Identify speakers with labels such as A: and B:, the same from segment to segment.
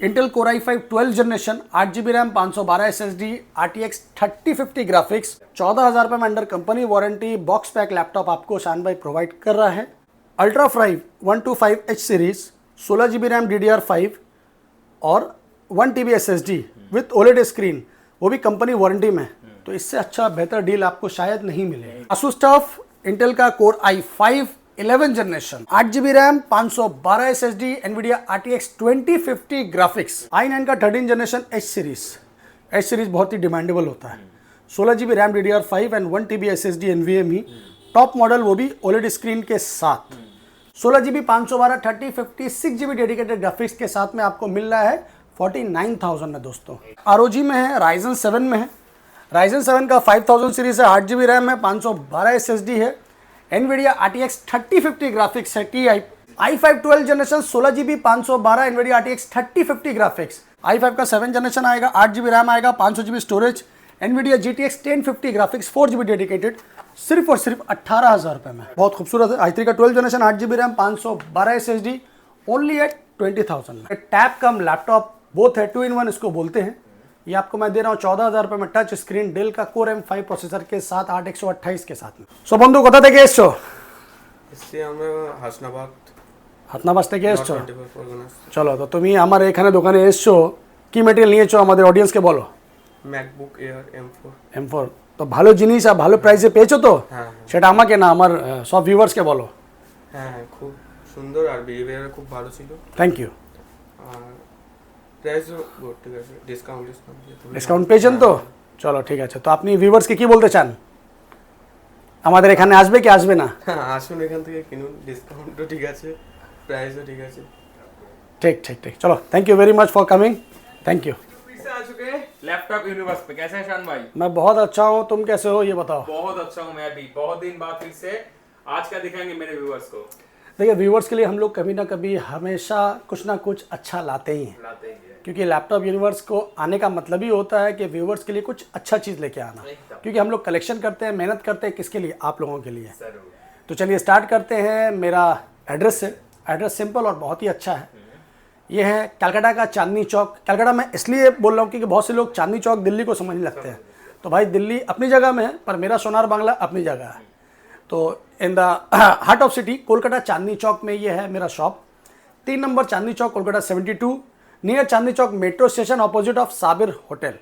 A: Intel core i5 12 generation 8GB RAM 512 SSD RTX 3050 graphics 14,000 रुपये में under company warranty box pack laptop आपको शान भाई प्रोवाइड कर रहा है। Ultra फ्राइव 125H series 16GB RAM DDR5 और 1TB SSD with OLED screen, वो भी कंपनी वारंटी में। तो इससे अच्छा बेहतर डील आपको शायद नहीं मिले। Asus TUF इंटेल का core i5 11 generation 8GB RAM 512 SSD NVIDIA RTX 2050 graphics i9 का 13 जनरेशन H सीरीज बहुत ही डिमांडेबल होता है। 16GB RAM DDR5 and 1TB SSD NVMe top model, वो भी OLED स्क्रीन के साथ। 16GB 512 3050 6GB डेडिकेटेड ग्राफिक्स के साथ में आपको मिल रहा है 49,000 में दोस्तों। ROG में है, Ryzen 7 में है। Ryzen 7 का 5000 सीरीज है, 8GB रैम है, 512 SSD है, NVIDIA RTX 3050 ग्राफिक्स है, TI i5 12 generation 16GB 512 NVIDIA RTX 3050 graphics. i5 का 7 जनरेशन आएगा, 8GB रैम आएगा, 500GB storage, NVIDIA GTX 1050 graphics 4GB dedicated, सिर्फ और सिर्फ 18,000 रुपये में। बहुत खूबसूरत है। i3 का 12 generation 8GB RAM 512 SSD only at 20,000 में। टैब कम लैपटॉप बोथ है, 2-in-1 इसको बोलते हैं। ये आपको मैं दे रहा हूँ 14,000 रुपये में टच स्क्रीन डेल का कोर M5 प्रोसेसर के साथ 8 के साथ में। सो बंधु कोथा থেকে এসছো?
B: এসছি আমরা
A: হাসনাবাদ থেকে এসছো। চলো, তো তুমি আমার এখানে দোকানে এসছো, কি ম্যাটেরিয়াল নিয়েছো আমাদের অডিয়েন্সকে বলো।
B: ম্যাকবুক এয়ার M4
A: তো ভালো জিনিস আর ভালো প্রাইসে পেয়েছো তো?
B: হ্যাঁ,
A: সেটা আমাকে না, আমার সব ভিউয়ার্সকে বলো।
B: হ্যাঁ, খুব সুন্দর আর বিহেভিয়ার খুব ভালো ছিল।
A: Thank you.
B: আর প্রাইসও ঠিক আছে,
A: ডিসকাউন্ট পেয়েছেন তো? চলো ঠিক আছে। তো আপনি ভিউয়ার্সকে কি বলতে চান? আমাদের এখানে আসবে কি আসবে না?
B: হ্যাঁ, আসুন, এখান থেকে কিনুন, ডিসকাউন্টও ঠিক আছে, প্রাইসও ঠিক আছে।
A: ठीक। चलो, thank you very much for coming. Thank you.
C: आ चुके हैं लैपटॉप यूनिवर्स पे। कैसे हैं शान भाई?
A: मैं बहुत अच्छा हूँ, तुम कैसे हो ये बताओ।
C: बहुत अच्छा हूँ मैं भी। बहुत दिन बाद फिर से आज क्या दिखाएंगे मेरे व्यूअर्स को?
A: देखिए, व्यूअर्स के लिए हम लोग कभी ना कभी हमेशा कुछ ना कुछ अच्छा लाते ही हैं, क्योंकि लैपटॉप यूनिवर्स को आने का मतलब ही होता है कि व्यूअर्स के लिए कुछ अच्छा चीज़ लेके आना। क्योंकि हम लोग कलेक्शन करते हैं, मेहनत करते हैं, किसके लिए? आप लोगों के लिए। तो चलिए स्टार्ट करते हैं। मेरा एड्रेस है, एड्रेस सिंपल और बहुत ही अच्छा है। ये है कलकत्ता का चांदनी चौक। कलकत्ता मैं इसलिए बोल रहा हूँ क्योंकि बहुत से लोग चांदनी चौक दिल्ली को समझने लगते हैं। तो भाई, दिल्ली अपनी जगह में है, पर मेरा सोनार बांग्ला अपनी जगह है। तो in the heart of city Kolkata Chandni Chowk में ये है मेरा shop. 3 number Chandni Chowk, Kolkata 72, near Chandni Chowk metro station, opposite of Sabir hotel.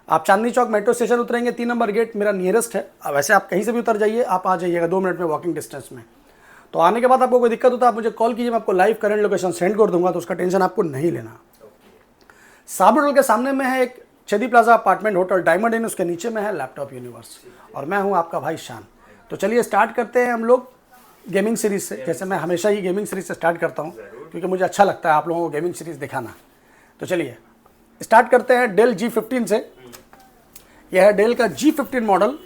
A: आप चांदनी चौक मेट्रो स्टेशन उतरेंगे, 3 नंबर गेट मेरा नियरेस्ट है। वैसे आप कहीं से भी उतर जाइए, आप आ जाइएगा 2 मिनट में वॉकिंग डिस्टेंस में। तो आने के बाद आपको कोई दिक्कत होता है आप मुझे कॉल कीजिए, मैं आपको लाइव करंट लोकेशन सेंड कर दूंगा, तो उसका टेंशन आपको नहीं लेना। साबिर होटल के सामने में है एक Chedi plaza apartment hotel diamond inn, उसके नीचे में है लैपटॉप यूनिवर्स, और मैं हूँ आपका भाई शान। तो चलिए स्टार्ट करते हैं हम लोग गेमिंग सीरीज से। जैसे मैं हमेशा ही गेमिंग सीरीज से स्टार्ट करता हूँ, क्योंकि मुझे अच्छा लगता है आप लोगों को गेमिंग सीरीज दिखाना। तो चलिए स्टार्ट करते हैं डेल G15 से। यह है डेल का G15 model,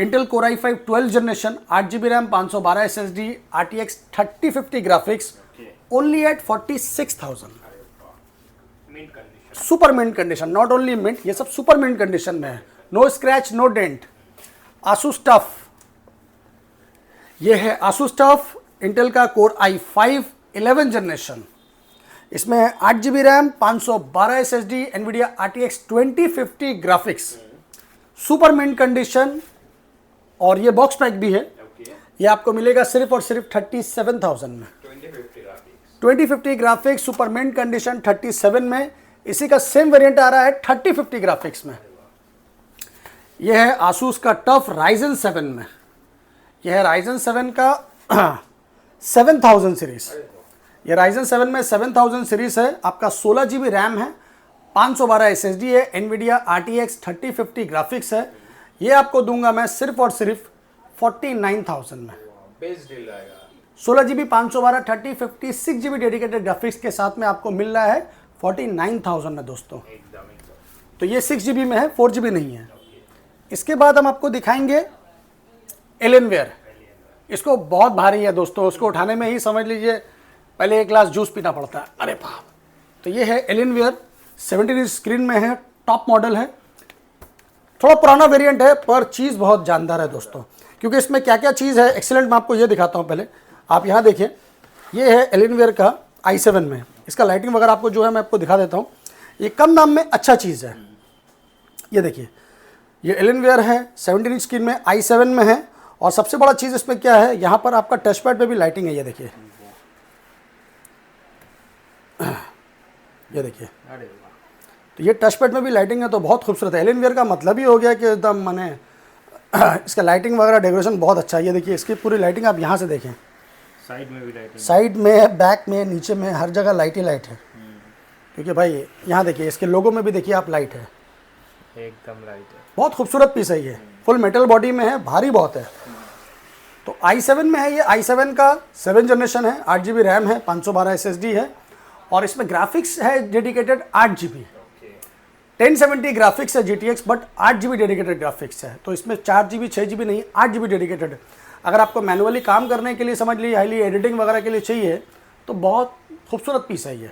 A: Intel core i5 12 generation 8GB RAM 512 SSD RTX 3050 graphics only at 46,000। Super mint condition, not only mint, ये सब सुपर मिंट कंडीशन में है। No scratch, no dent. Asus TUF, ये है Asus TUF इंटेल का core i5 11 generation. इसमें 8GB RAM 512 SSD NVIDIA RTX 2050 graphics, super mint condition, और ये बॉक्स पैक भी है। ये आपको मिलेगा सिर्फ और सिर्फ 37,000 में। 2050 ग्राफिक्स, सुपर मिंट कंडीशन 37 में। इसी का सेम वेरिएंट आ रहा है 3050 ग्राफिक्स में। यह है Asus का TUF Ryzen 7 में। यह है Ryzen 7 का 7000 सीरीज। ये Ryzen 7 में 7000 सीरीज है। आपका 16GB रैम है, 512 SSD है, NVIDIA RTX 3050 ग्राफिक्स है। ये आपको दूंगा मैं सिर्फ और सिर्फ 49,000 में।
C: बेस्ट डील आएगा।
A: 16GB 512 3050 6GB डेडिकेटेड ग्राफिक्स के साथ में आपको मिल रहा है 49,000 में दोस्तों। तो ये 6GB में है, 4GB नहीं है। इसके बाद हम आपको दिखाएंगे एलियनवेयर। इसको बहुत भारी है दोस्तों, उसको उठाने में ही समझ लीजिए पहले एक ग्लास जूस पीना पड़ता है। अरे बाप। तो ये है एलियनवेयर, 17 इंच स्क्रीन में है, टॉप मॉडल है। थोड़ा पुराना वेरिएंट है, पर चीज़ बहुत जानदार है दोस्तों, क्योंकि इसमें क्या क्या चीज़ है एक्सीलेंट। मैं आपको ये दिखाता हूँ, पहले आप यहाँ देखिए। ये है एलियनवेयर का i7 में इसका लाइटिंग वगैरह आपको जो है मैं आपको दिखा देता हूँ। ये कम दाम में अच्छा चीज़ है। ये देखिए, ये एलियनवेयर है, 17 इंच स्क्रीन में, i7 में है। और सबसे बड़ा चीज़ इसमें क्या है, यहाँ पर आपका टच पैड पे भी लाइटिंग है। ये देखिए, ये देखिए,
B: अरे वाह,
A: तो ये टच पैड में भी लाइटिंग है, तो बहुत खूबसूरत है। एलियनवेयर का मतलब ही हो गया कि एकदम माने इसका लाइटिंग वगैरह डेकोरेशन बहुत अच्छा है। ये देखिए, इसकी पूरी लाइटिंग आप यहाँ से देखें,
B: साइड में भी लाइटिंग,
A: साइड में, बैक में, नीचे में, हर जगह लाइट ही लाइट है। क्योंकि भाई यहाँ देखिए, इसके लोगो में भी देखिए आप लाइट है,
B: एकदम लाइट है।
A: बहुत खूबसूरत पीस है ये। फुल मेटल बॉडी में है, भारी बहुत है। तो i7 में है ये। i7 का 7 जनरेशन है, 8 GB रैम है, 512 SSD है। और इसमें ग्राफिक्स है डेडिकेटेड 8 GB, 1070 ग्राफिक्स है GTX, but 8 GB dedicated graphics है। तो इसमें 4 GB 6 GB नहीं, 8 GB डेडिकेटेड है। अगर आपको मैनुअली काम करने के लिए, समझ लीजिए हाईली एडिटिंग वगैरह के लिए चाहिए, तो बहुत खूबसूरत पीस है ये।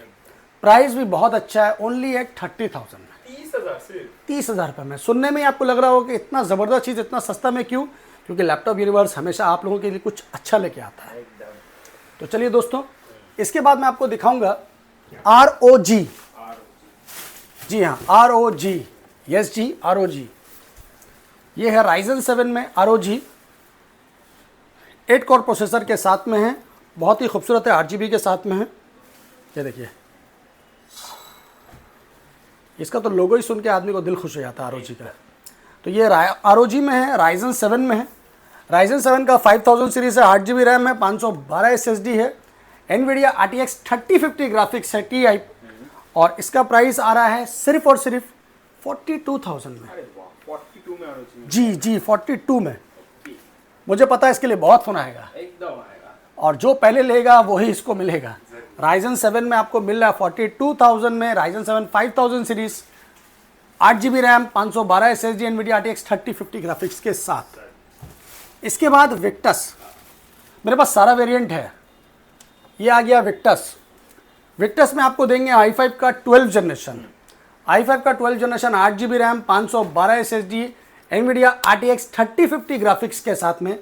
A: प्राइस भी बहुत अच्छा है, ओनली एट 30,000 में,
C: 30,000 से
A: 30,000 रुपये में। सुनने में ही आपको लग रहा हो कि इतना ज़बरदस्त चीज़ इतना सस्ता में क्यों? क्योंकि लैपटॉप यूनिवर्स हमेशा आप लोगों के लिए कुछ अच्छा लेके आता है। तो चलिए दोस्तों, इसके बाद मैं आपको दिखाऊंगा ROG। जी हाँ, ROG, यस जी, ROG। ये है Ryzen 7 में ROG, 8 कोर प्रोसेसर के साथ में है। बहुत ही खूबसूरत है, 8 GB के साथ में है। ये देखिए, इसका तो लोगो ही सुन के आदमी को दिल खुश हो जाता है ROG का। तो ये ROG में है, Ryzen 7 में है। Ryzen 7 का 5000 सीरीज है, 8 GB रैम है, 512 SSD है, NVIDIA RTX 3050 ग्राफिक्स है TI। और इसका प्राइस आ रहा है सिर्फ और सिर्फ 42,000 में।
C: अरे वाह, 42 में ROG में।
A: जी जी, 42 में। मुझे पता है इसके लिए बहुत फोन आएगा,
C: एकदम आएगा।
A: और जो पहले लेगा वही इसको मिलेगा। Ryzen 7 में आपको मिल रहा है 42,000 में। Ryzen 7 5000 series, 8 GB RAM, 512 SSD, NVIDIA RTX 3050 graphics के साथ। इसके बाद विक्टस, मेरे पास सारा वेरिएंट है। ये आ गया विक्टस। विक्टस में आपको देंगे i5 का 12 जनरेशन, i5 का 12 generation, 8 GB RAM, 512 SSD, NVIDIA RTX 3050 graphics के साथ में।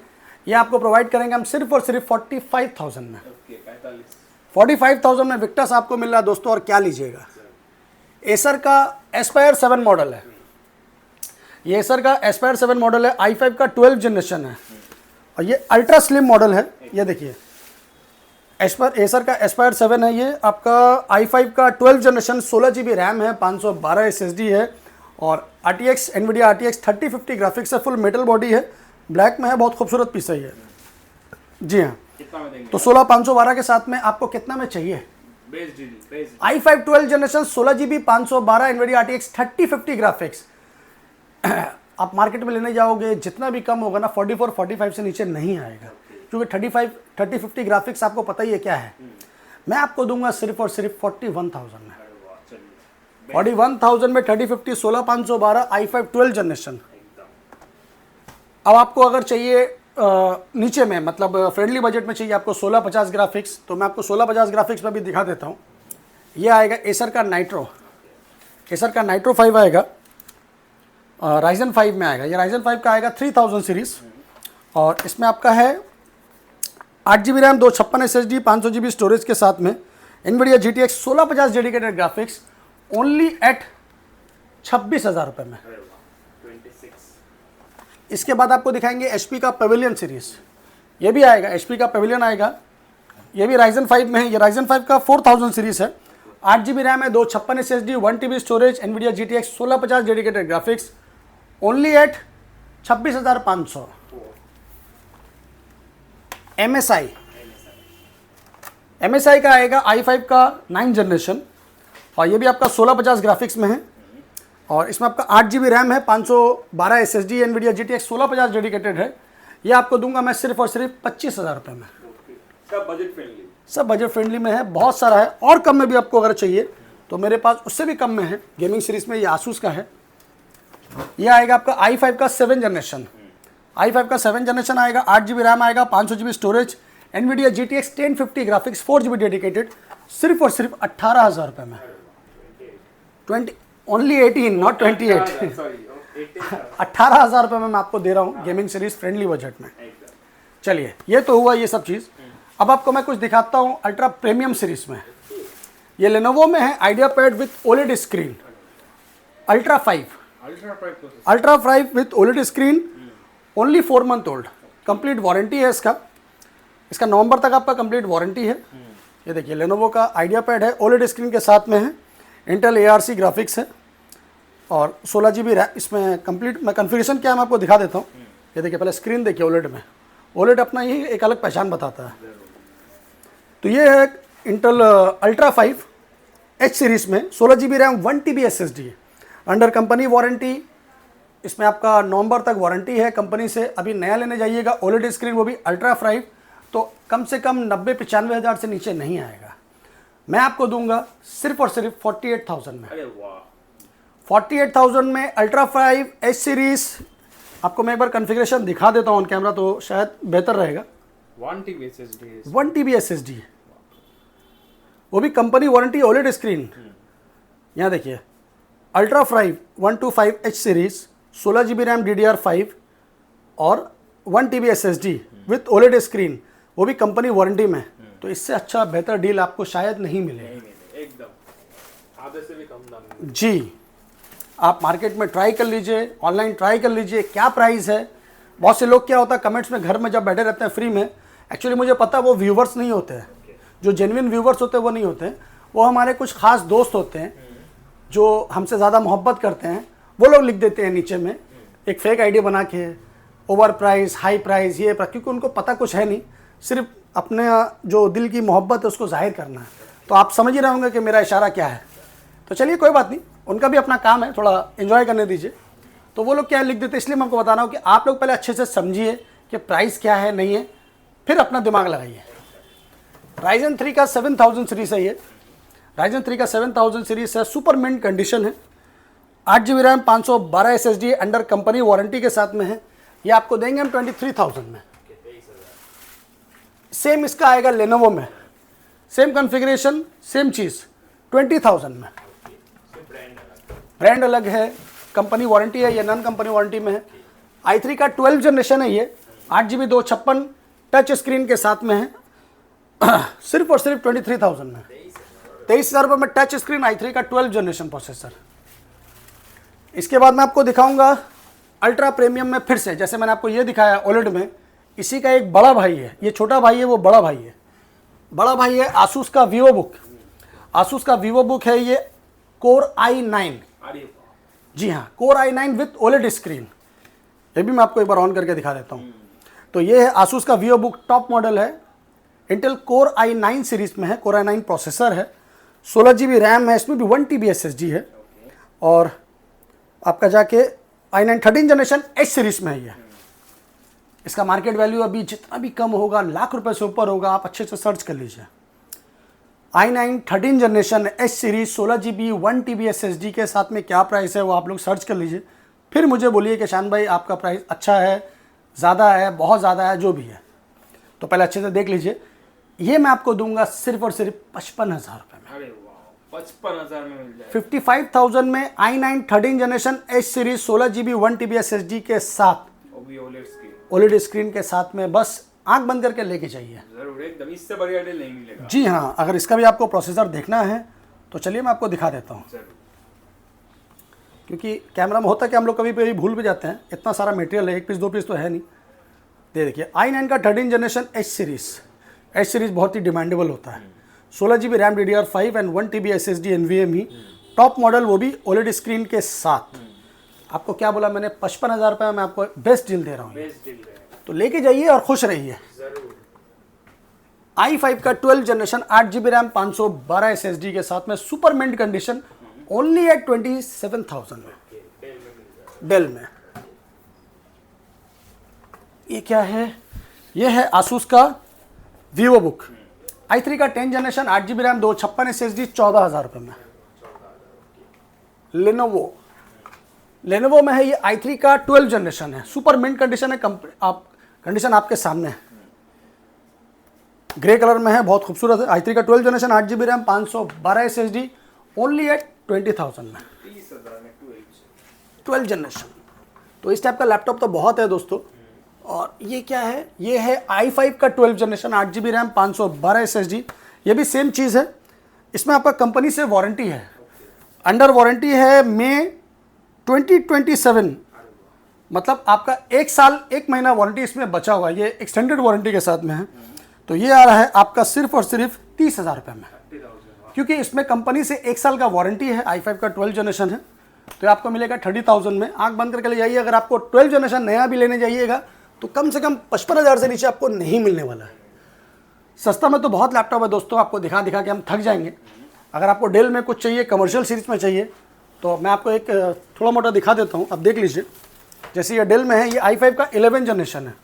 A: ये आपको प्रोवाइड करेंगे हम सिर्फ और सिर्फ 45,000 में। 45,000 में विक्टस आपको मिल रहा है दोस्तों। और क्या लीजिएगा, एसर का एस्पायर 7 मॉडल है। ये एसर का एस्पायर 7 मॉडल है, i5 का 12 जनरेशन है, और ये अल्ट्रा स्लिम मॉडल है। ये देखिए, एसर का एस्पायर 7 है। ये आपका i5 का 12 जनरेशन, 16 GB रैम है, 512 SSD है, और RTX NVIDIA RTX 3050 ग्राफिक्स है। फुल मेटल बॉडी है, ब्लैक में है, बहुत खूबसूरत पीस है ये। जी हाँ,
C: कितना में देंगे?
A: तो 16,512 के साथ में आपको कितना में चाहिए?
C: Base deal, base
A: i5 12 generation, 16 GB, 512 NVIDIA RTX 3050 graphics. आप मार्केट में लेने जाओगे, जितना भी कम होगा ना, 44-45 से नीचे नहीं आएगा, क्योंकि 3050 ग्राफिक्स आपको पता ही है क्या है। मैं आपको दूंगा सिर्फ और सिर्फ 41,000 में। 41,000 में 3050, 16,512, i5 12 जनरेशन। अब आपको अगर चाहिए नीचे में, मतलब फ्रेंडली बजट में चाहिए आपको 1650 ग्राफिक्स, तो मैं आपको 1650 ग्राफिक्स में भी दिखा देता हूँ। ये आएगा एसर का नाइट्रो, एसर का नाइट्रो 5 आएगा, Ryzen 5 में आएगा। ये Ryzen 5 का आएगा 3000 सीरीज, और इसमें आपका है 8 GB RAM, 256 SSD, 500 GB storage के साथ में। NVIDIA GTX 1650 dedicated graphics, only at 26,000 रुपये में।
C: 26।
A: इसके बाद आपको दिखाएंगे HP का पेविलियन सीरीज। ये भी आएगा, HP का पेविलियन आएगा। ये भी Ryzen 5 में है। ये Ryzen 5 का 4000 सीरीज है, 8 GB रैम है, 256 SSD, 1 TB storage, NVIDIA GTX 1650 dedicated graphics, only at 26,500। MSI का आएगा i5 का 9 जनरेशन, और ये भी आपका 1650 ग्राफिक्स में है, और इसमें आपका 8 GB रैम है, 512 SSD, NVIDIA GTX 1650 डेडिकेटेड है। ये आपको दूंगा मैं सिर्फ और सिर्फ 25,000 रुपये में।
C: सब बजट फ्रेंडली,
A: सब बजट फ्रेंडली में है, बहुत सारा है। और कम में भी आपको अगर चाहिए तो मेरे पास उससे भी कम में है। गेमिंग सीरीज में ये आसूस का है। ये आएगा आपका i5 का 7 जनरेशन, i5 का 7 जनरेशन आएगा, 8 GB रैम आएगा, 500 GB storage, NVIDIA GTX 1050 graphics, 4 GB dedicated, सिर्फ और सिर्फ 18,000 रुपये में। 20 ओनली 18 नॉट 28
C: सॉरी
A: 18,000 रुपये में मैं आपको दे रहा हूँ गेमिंग सीरीज फ्रेंडली बजट में। चलिए, ये तो हुआ ये सब चीज़। अब आपको मैं कुछ दिखाता हूँ अल्ट्रा प्रीमियम सीरीज में। ये लेनोवो में है idea pad with OLED screen ultra 5 ultra 5 with OLED screen only 4 month old. Complete warranty है इसका नवंबर तक आपका कंप्लीट वारंटी है। ये देखिए लेनोवो का आइडिया पैड है, ओलेड स्क्रीन के साथ में है, इंटेल ARC ग्राफिक्स है और 16 GB रैम इसमें कंप्लीट। मैं कन्फिगरेशन क्या मैं आपको दिखा देता हूँ। ये देखिए पहले स्क्रीन देखिए ओलेड में, ओलेड अपना ही एक अलग पहचान बताता है। तो ये है इंटेल अल्ट्रा 5 H सीरीज़ में 16 GB रैम 1 TB SSD है, अंडर कंपनी वारंटी। इसमें आपका नवंबर तक वारंटी है कंपनी से। अभी नया लेने जाइएगा ओलेड स्क्रीन, वो भी अल्ट्रा 5, तो कम से कम 90-95 हज़ार से नीचे नहीं आएगा। मैं आपको दूंगा सिर्फ और सिर्फ 48,000 में।
C: अरे वाह,
A: 48,000 में अल्ट्रा 5 H सीरीज़। आपको मैं एक बार कन्फिग्रेशन दिखा देता हूँ ऑन कैमरा तो शायद बेहतर रहेगा।
C: 1 TB SSD
A: 1 TB SSD है, वो भी कंपनी वारंटी ओलेड स्क्रीन। यहाँ देखिए ultra 5 125 H series 16 GB RAM DDR5 और 1 TB SSD with OLED screen, वो भी कंपनी वारंटी में। तो इससे अच्छा बेहतर डील आपको शायद नहीं मिलेगा।
C: एकदम आधे से भी कम दाम में।
A: जी, आप मार्केट में ट्राई कर लीजिए, ऑनलाइन ट्राई कर लीजिए क्या प्राइस है। बहुत से लोग क्या होता है कमेंट्स में घर में जब बैठे रहते हैं फ्री में, एक्चुअली मुझे पता है वो व्यूवर्स नहीं होते हैं, जो जेन्युइन व्यूवर्स होते हैं वो नहीं होते हैं, वो हमारे कुछ खास दोस्त होते हैं जो हमसे ज़्यादा मोहब्बत करते हैं। वो लोग लिख देते हैं नीचे में एक फेक आईडी बना के ओवर प्राइस, हाई प्राइस, ये क्योंकि उनको पता कुछ है नहीं, सिर्फ अपने जो दिल की मोहब्बत है उसको जाहिर करना है। तो आप समझ ही रहे होंगे कि मेरा इशारा क्या है। तो चलिए कोई बात नहीं, उनका भी अपना काम है, थोड़ा एंजॉय करने दीजिए। तो वो लोग क्या लिख देते हैं, इसलिए मैं आपको बता रहा हूँ कि आप लोग पहले अच्छे से समझिए कि प्राइस क्या है नहीं है, फिर अपना दिमाग लगाइए। Ryzen 3 का 7000 सीरीज़ है ये, Ryzen 3 का 7000 सीरीज़ है, सुपर मिंट कंडीशन है, 8 GB RAM 512 SSD under company warranty के साथ में है। ये आपको देंगे हम 23,000 में। सेम इसका आएगा लेनोवो में, सेम कॉन्फ़िगरेशन सेम चीज़ 20,000 में। ब्रांड अलग है, कंपनी वारंटी है, ये नॉन कंपनी वारंटी में है। i3 का 12 जनरेशन है ये, 8 GB 256 टच स्क्रीन के साथ में है। सिर्फ और सिर्फ 23,000 में, 23,000 रुपये में टच स्क्रीन i3 का 12 जनरेशन प्रोसेसर। इसके बाद मैं आपको दिखाऊंगा अल्ट्रा प्रीमियम में, फिर से जैसे मैंने आपको ये दिखाया ओलेड में, इसी का एक बड़ा भाई है, ये छोटा भाई है वो बड़ा भाई है। बड़ा भाई है आसूस का वीवो बुक, आसूस का वीवो बुक है ये Core i9। जी हाँ, Core i9 with OLED screen. ये भी मैं आपको एक बार ऑन करके दिखा देता हूँ। तो ये है आसूस का वीवो बुक, टॉप मॉडल है, इंटेल Core i9 सीरीज में है, Core i9 प्रोसेसर है, 16 GB रैम है, इसमें भी 1 TB SSD है और आपका जाके i9 13 जनरेशन H सीरीज में है ये। इसका मार्केट वैल्यू अभी जितना भी कम होगा, लाख रुपए से ऊपर होगा, आप अच्छे से सर्च कर लीजिए। i9 13 generation H series 16 GB 1 TB SSD के साथ में क्या प्राइस है वो आप लोग सर्च कर लीजिए, फिर मुझे बोलिए कि शान भाई आपका प्राइस अच्छा है, ज़्यादा है, बहुत ज़्यादा है, जो भी है। तो पहले अच्छे से देख लीजिए। ये मैं आपको दूंगा सिर्फ और सिर्फ 55,000 रुपये में।
C: अरे वाह, 55,000 में मिल जाए।
A: 55,000 में i9 13 generation H series 16 GB 1 TB SSD के साथ,
C: वो भी OLED स्क्रीन,
A: ओलेड स्क्रीन के साथ में, बस आंख बंद करके लेके जाइए।
C: जरूर, एकदम इससे बढ़िया डील नहीं मिलेगा।
A: जी हाँ, अगर इसका भी आपको प्रोसेसर देखना है तो चलिए मैं आपको दिखा देता हूँ,
C: जरूर।
A: क्योंकि कैमरा में होता है कि हम लोग कभी कभी भूल भी जाते हैं, इतना सारा मटेरियल है, एक पीस दो पीस तो है नहीं। देखिए i9 का 13 जनरेशन H सीरीज़ बहुत ही डिमांडेबल होता है, 16 GB RAM DDR5 and 1 TB SSD NVMe, top model, वो भी ओलेड स्क्रीन के साथ। आपको क्या बोला मैंने, 55,000 रुपये में आपको बेस्ट डील दे रहा हूँ,
C: बेस्ट डील है,
A: तो लेके जाइए और खुश रहिए।
C: जरूर।
A: i5 का 12 जनरेशन 8 GB रैम 512 SSD के साथ में, super mint condition, only at 27,000 में, डेल में। ये क्या है, ये है आसूस का वीवो बुक, i3 का 10 जनरेशन 8 GB रैम 256 SSD 14,000 रुपये में। लेनोवो में है ये i3 का 12 जनरेशन है, सुपर मिंट कंडीशन है, कंडीशन आपके सामने है, ग्रे कलर में है, बहुत खूबसूरत है। i3 का 12 generation 8 GB RAM 512 SSD only at 20,000 में,
C: 30,000 में
A: 12 जनरेशन। तो इस टाइप का लैपटॉप तो बहुत है दोस्तों। और ये क्या है, ये है i5 का 12 जनरेशन 8 GB रैम 512 SSD, ये भी सेम चीज़ है, इसमें आपका कंपनी से वारंटी है, अंडर वारंटी है मई 2027, मतलब आपका 1 साल 1 महीना वारंटी इसमें बचा हुआ है, ये एक्सटेंडेड वारंटी के साथ में है। तो ये आ रहा है आपका सिर्फ और सिर्फ 30,000 रुपये में, क्योंकि इसमें कंपनी से 1 साल का वारंटी है। i5 का 12 जनरेशन है, तो आपको मिलेगा 30,000 में। आंख बंद करके ले जाइए, अगर आपको 12 जनरेशन नया भी लेने जाइएगा तो कम से कम 55,000 से नीचे आपको नहीं मिलने वाला है। सस्ता में तो बहुत लैपटॉप है दोस्तों, आपको दिखा दिखा के हम थक जाएंगे। अगर आपको डेल में कुछ चाहिए, कमर्शियल सीरीज में चाहिए, तो मैं आपको एक थोड़ा मोटा दिखा देता हूँ, अब देख लीजिए। जैसे ये डेल में है, ये i5 का 11 जनरेशन है,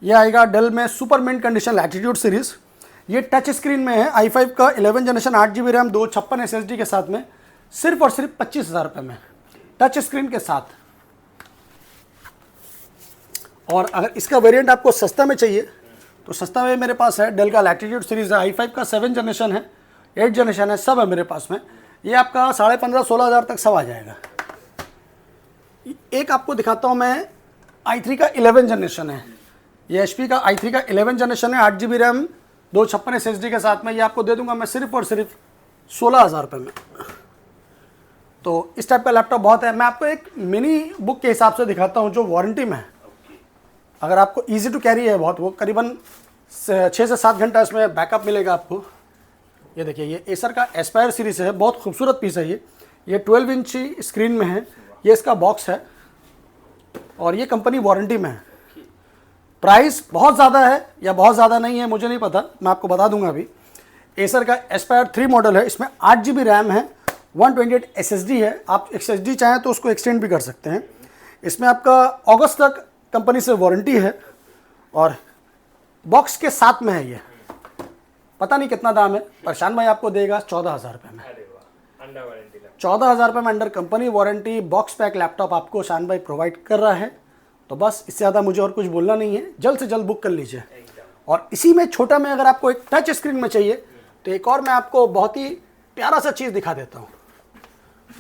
A: ये आएगा डेल में super mint condition latitude series. ये टच स्क्रीन में है, i5 का 11 जनरेशन, 8GB रैम, 256 SSD के साथ में, सिर्फ और सिर्फ 25,000 रुपये में, टच स्क्रीन के साथ। और अगर इसका वेरिएंट आपको सस्ता में चाहिए तो सस्ता में मेरे पास है, डेल का लैटिट्यूड सीरीज़ है, i5 का 7 जनरेशन है, 8 जनरेशन है, सब है मेरे पास में। ये आपका 15,500-16,000 तक सब आ जाएगा। एक आपको दिखाता हूँ मैं, i3 का 11 जनरेशन है, ये HP का i3 का 11 जनरेशन है, 8GB रैम, 256 SSD के साथ में। ये आपको दे दूंगा मैं सिर्फ और सिर्फ 16,000 रुपये में। तो इस टाइप का लैपटॉप बहुत है। मैं आपको एक मिनी बुक के हिसाब से दिखाता हूँ जो वारंटी में है। अगर आपको इजी टू कैरी है बहुत, वो करीबन 6 से 7 घंटा इसमें बैकअप मिलेगा आपको। ये देखिए, ये एसर का एस्पायर सीरीज़ है, बहुत खूबसूरत पीस है ये 12 इंच स्क्रीन में है, ये इसका बॉक्स है और ये कंपनी वारंटी में है। प्राइस बहुत ज़्यादा है या बहुत ज़्यादा नहीं है मुझे नहीं पता, मैं आपको बता दूंगा अभी। एसर का एस्पायर 3 मॉडल है, इसमें 8GB रैम है, 128 SSD है। आप SSD चाहें तो उसको एक्सटेंड भी कर सकते हैं। इसमें आपका अगस्त तक कंपनी से वारंटी है और बॉक्स के साथ में है। ये पता नहीं कितना दाम है, प्रशांत भाई आपको देगा 14,000 रुपये में। 14,000 रुपये में under company warranty box pack laptop आपको शान भाई प्रोवाइड कर रहा है। तो बस इससे ज़्यादा मुझे और कुछ बोलना नहीं है, जल्द से जल्द बुक कर लीजिए। और इसी में छोटा में अगर आपको एक टच स्क्रीन में चाहिए तो एक और मैं आपको बहुत ही प्यारा सा चीज़ दिखा देता हूँ।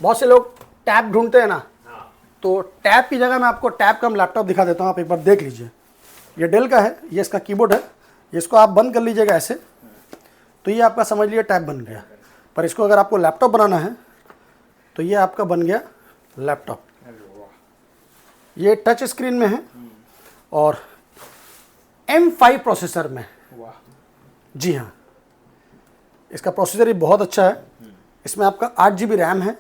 A: बहुत से लोग टैब ढूंढते हैं ना, तो टैब की जगह मैं आपको टैब का लैपटॉप दिखा देता हूँ, आप एक बार देख लीजिए। ये डेल का है, ये इसका कीबोर्ड है, इसको आप बंद कर लीजिएगा ऐसे, तो ये आपका समझ लीजिए टैब बन गया। पर इसको अगर आपको लैपटॉप बनाना है तो ये आपका बन गया लैपटॉप। ये टच स्क्रीन में है और M5 प्रोसेसर में। जी हाँ, इसका प्रोसेसर ही बहुत अच्छा है। इसमें आपका 8GB रैम है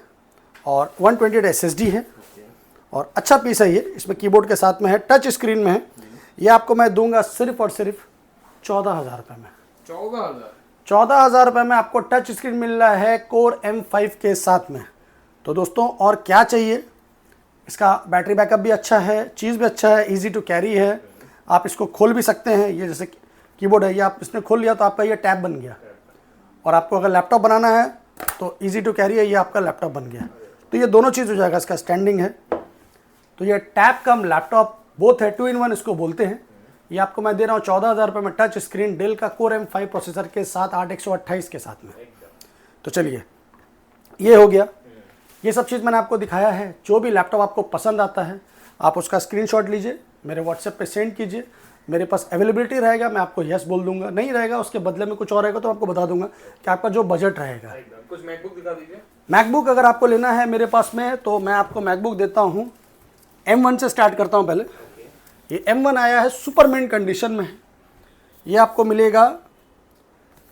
A: और 128 SSD है और अच्छा पीस है ये। इसमें कीबोर्ड के साथ में है, टच स्क्रीन में है। ये आपको मैं दूंगा सिर्फ और सिर्फ 14,000 रुपये में। 14,000 रुपये में आपको टच स्क्रीन मिल रहा है कोर M5 के साथ में। तो दोस्तों और क्या चाहिए। इसका बैटरी बैकअप भी अच्छा है, चीज़ भी अच्छा है, इजी टू कैरी है। आप इसको खोल भी सकते हैं, ये जैसे कीबोर्ड है, ये आप इसने खोल लिया तो आपका ये टैब बन गया। और आपको अगर लैपटॉप बनाना है तो इजी टू कैरी है, ये आपका लैपटॉप बन गया। तो ये दोनों चीज़ हो जाएगा। इसका स्टैंडिंग है, तो ये टैब कम लैपटॉप बोथ है, 2 in 1 इसको बोलते हैं। ये आपको मैं दे रहा हूँ 14,000 रुपये में, टच स्क्रीन, डेल का कोर M5 प्रोसेसर के साथ, 8 के साथ में। तो चलिए, ये हो गया। ये सब चीज़ मैंने आपको दिखाया है। जो भी लैपटॉप आपको पसंद आता है आप उसका स्क्रीनशॉट लीजिए, मेरे व्हाट्सएप पे सेंड कीजिए। मेरे पास अवेलेबिलिटी रहेगा, मैं आपको यस बोल दूंगा, नहीं रहेगा उसके बदले में कुछ और रहेगा तो आपको बता दूंगा कि आपका जो बजट रहेगा।
C: कुछ मैकबुक दिखा दीजिए।
A: मैकबुक अगर आपको लेना है मेरे पास में तो मैं आपको मैकबुक देता हूँ। M1 से स्टार्ट करता हूँ पहले। ये M1 आया है, सुपर मिंट कंडीशन में है। ये आपको मिलेगा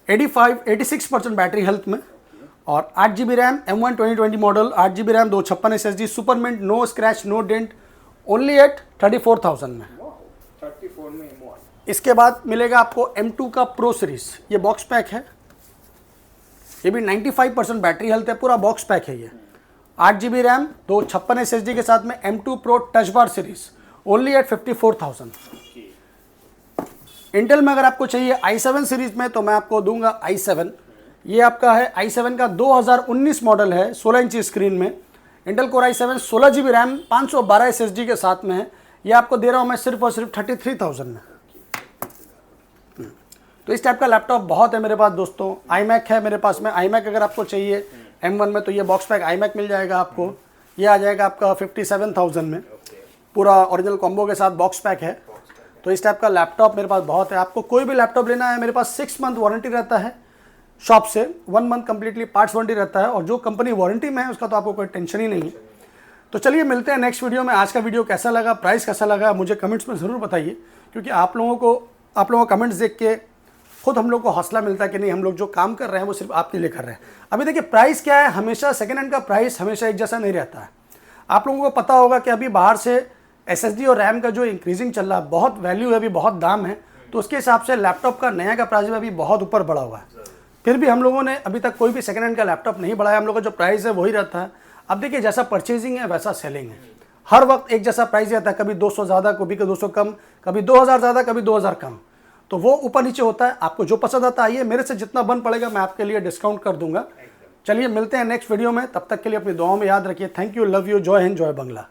A: 86% बैटरी हेल्थ में और 8GB RAM, M1 2020 model, 8GB RAM, 256 SSD, super mint, no scratch no dent, only at 34,000 में।
C: 34 में M1।
A: इसके बाद मिलेगा आपको M2 का प्रो सीरीज, ये बॉक्स पैक है। ये भी 95% बैटरी हेल्थ है, पूरा बॉक्स पैक है ये। 8GB रैम, 256 SSD के साथ में M2 pro touch bar series, only at 54,000। Intel में अगर आपको चाहिए i7 सीरीज में तो मैं आपको दूंगा i7। ये आपका है i7 का 2019 मॉडल है, 16 इंच स्क्रीन में। Intel core i7, 16GB RAM, 512 SSD के साथ में है। ये आपको दे रहा हूँ मैं सिर्फ और सिर्फ 33,000 में। तो इस टाइप का लैपटॉप बहुत है मेरे पास दोस्तों। iMac है मेरे पास में, iMac अगर आपको चाहिए M1 में तो ये बॉक्स पैक iMac मिल जाएगा आपको। ये आ जाएगा आपका 57,000 में, पूरा ओरिजिनल कॉम्बो के साथ बॉक्स पैक है। तो इस टाइप का लैपटॉप मेरे पास बहुत है। आपको कोई भी लैपटॉप लेना है मेरे पास 6 मंथ वारंटी रहता है। शॉप से 1 मंथ कंप्लीटली पार्ट्स वारंटी रहता है, और जो कंपनी वारंटी में है उसका तो आपको कोई टेंशन ही नहीं है। तो चलिए मिलते हैं नेक्स्ट वीडियो में। आज का वीडियो कैसा लगा, प्राइस कैसा लगा, मुझे कमेंट्स में ज़रूर बताइए, क्योंकि आप लोगों को कमेंट्स देख के खुद हम लोग को हौसला मिलता है कि नहीं, हम लोग जो काम कर रहे हैं वो सिर्फ आपके लिए कर रहे हैं। अभी देखिए प्राइस क्या है, हमेशा सेकेंड हैंड का प्राइस हमेशा एक जैसा नहीं रहता है। आप लोगों को पता होगा कि अभी बाहर से SSD और रैम का जो इंक्रीजिंग चल रहा है, बहुत वैल्यू है, अभी बहुत दाम है, तो उसके हिसाब से लैपटॉप का नया का प्राइस भी अभी बहुत ऊपर बढ़ा हुआ है। फिर भी हम लोगों ने अभी तक कोई भी सेकेंड हैंड का लैपटॉप नहीं बढ़ाया, हम लोग का जो प्राइस है वही रहता है। अब देखिए जैसा परचेजिंग है वैसा सेलिंग है, हर वक्त एक जैसा प्राइस रहता है, कभी 200 ज़्यादा, कभी 200 कम, कभी 2000 ज़्यादा, कभी 2000 कम, तो वो ऊपर नीचे होता है। आपको जो पसंद आता है आइए, मेरे से जितना बन पड़ेगा मैं आपके लिए डिस्काउंट कर दूंगा। चलिए मिलते हैं नेक्स्ट वीडियो में, तब तक के लिए अपनी दुआओं में याद रखिए। थैंक यू, लव यू, जय हिंद, जय बांग्ला।